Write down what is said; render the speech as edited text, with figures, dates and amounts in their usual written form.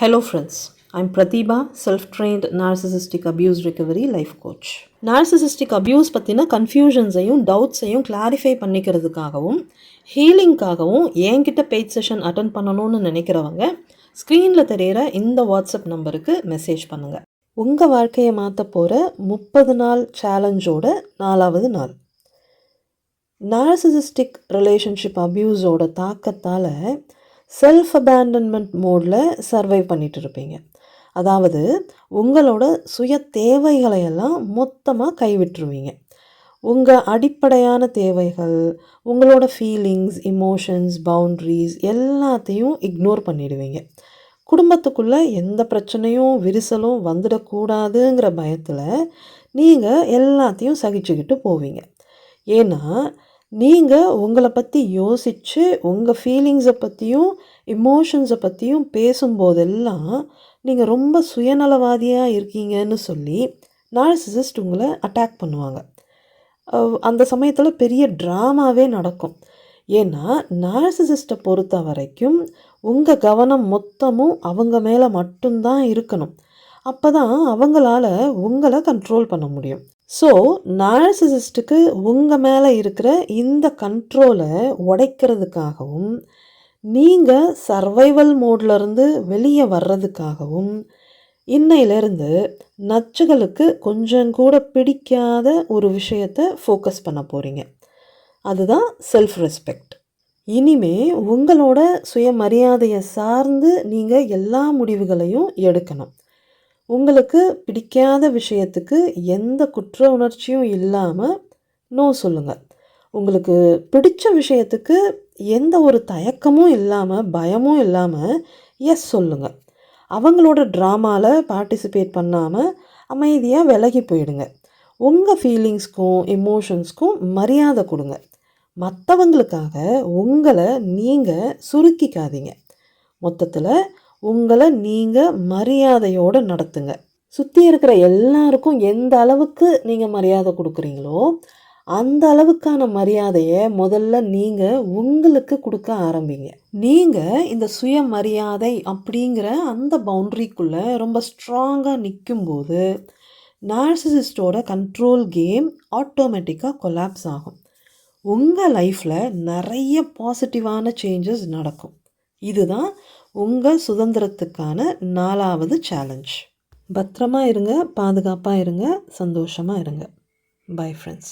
Hello friends, I'm Pratibha, self-trained narcissistic abuse recovery life coach. Narcissistic abuse பற்றின கன்ஃபியூஷன்ஸையும் டவுட்ஸையும் clarify பண்ணிக்கிறதுக்காகவும் ஹீலிங்காகவும் என்கிட்ட paid session attend பண்ணணும்னு நினைக்கிறவங்க ஸ்க்ரீனில் தெரிகிற இந்த வாட்ஸ்அப் நம்பருக்கு மெசேஜ் பண்ணுங்கள். உங்கள் வாழ்க்கையை மாற்ற போகிற 30 நாள் சேலஞ்சோட 4வது நாள். நார்சிசிஸ்டிக் ரிலேஷன்ஷிப் அப்யூஸோட தாக்கத்தால் செல்ஃப் அபேண்டன்மெண்ட் மோடில் சர்வைவ் பண்ணிகிட்டு இருப்பீங்க. அதாவது உங்களோட சுய தேவைகளையெல்லாம் மொத்தமாக கைவிட்டுருவீங்க. உங்கள் அடிப்படையான தேவைகள், உங்களோட ஃபீலிங்ஸ், இமோஷன்ஸ், பவுண்ட்ரிஸ் எல்லாத்தையும் இக்னோர் பண்ணிடுவீங்க. குடும்பத்துக்குள்ளே எந்த பிரச்சனையும் விரிசலும் வந்துடக்கூடாதுங்கிற பயத்தில் நீங்கள் எல்லாத்தையும் சகிச்சுக்கிட்டு போவீங்க. ஏன்னா நீங்கள் உங்களை பற்றி யோசித்து உங்கள் ஃபீலிங்ஸை பற்றியும் இமோஷன்ஸை பற்றியும் பேசும்போதெல்லாம் நீங்கள் ரொம்ப சுயநலவாதியாக இருக்கீங்கன்னு சொல்லி நார்சிசிஸ்ட் உங்களை அட்டாக் பண்ணுவாங்க. அந்த சமயத்தில் பெரிய ட்ராமாவே நடக்கும். ஏன்னா நார்சிசிஸ்ட்டை பொறுத்த வரைக்கும் உங்கள் கவனம் மொத்தமும் அவங்க மேலே மட்டும்தான் இருக்கணும். அப்போ தான் அவங்களால உங்களை கண்ட்ரோல் பண்ண முடியும். ஸோ நார்சிசிஸ்ட்டுக்கு உங்கள் மேலே இருக்கிற இந்த கண்ட்ரோலை உடைக்கிறதுக்காகவும் நீங்கள் சர்வைவல் மோட்லேருந்து வெளியே வர்றதுக்காகவும் இன்னையிலேருந்து நச்சுகளுக்கு கொஞ்சம் கூட பிடிக்காத ஒரு விஷயத்தை ஃபோக்கஸ் பண்ண போகிறீங்க. அதுதான் செல்ஃப் ரெஸ்பெக்ட். இனிமே உங்களோட சுயமரியாதையை சார்ந்து நீங்கள் எல்லா முடிவுகளையும் எடுக்கணும். உங்களுக்கு பிடிக்காத விஷயத்துக்கு எந்த குற்ற உணர்ச்சியும் இல்லாமல் நோ சொல்லுங்கள். உங்களுக்கு பிடிச்ச விஷயத்துக்கு எந்த ஒரு தயக்கமும் இல்லாமல் பயமும் இல்லாமல் எஸ் சொல்லுங்கள். அவங்களோட ட்ராமாவில் பார்ட்டிசிபேட் பண்ணாமல் அமைதியாக விலகி போயிடுங்க. உங்கள் ஃபீலிங்ஸ்க்கும் எமோஷன்ஸ்க்கும் மரியாதை கொடுங்க. மற்றவங்களுக்காக உங்களை நீங்கள் சுருக்கிக்காதீங்க. மொத்தத்தில் உங்களை நீங்கள் மரியாதையோடு நடத்துங்க. சுற்றி இருக்கிற எல்லாருக்கும் எந்த அளவுக்கு நீங்கள் மரியாதை கொடுக்குறீங்களோ அந்த அளவுக்கான மரியாதையை முதல்ல நீங்கள் உங்களுக்கு கொடுக்க ஆரம்பிங்க. நீங்கள் இந்த சுயமரியாதை அப்படிங்கிற அந்த பவுண்ட்ரிக்குள்ளே ரொம்ப ஸ்ட்ராங்காக நிற்கும்போது நார்சிசிஸ்டோட கண்ட்ரோல் கேம் ஆட்டோமேட்டிக்காக கொலாப்ஸ் ஆகும். உங்கள் லைஃப்பில் நிறைய பாசிட்டிவான சேஞ்சஸ் நடக்கும். இதுதான் உங்கள் சுதந்திரத்துக்கான 4வது சேலஞ்ச். பத்திரமா இருங்க, பாதுகாப்பாக இருங்க, சந்தோஷமாக இருங்க. Bye friends.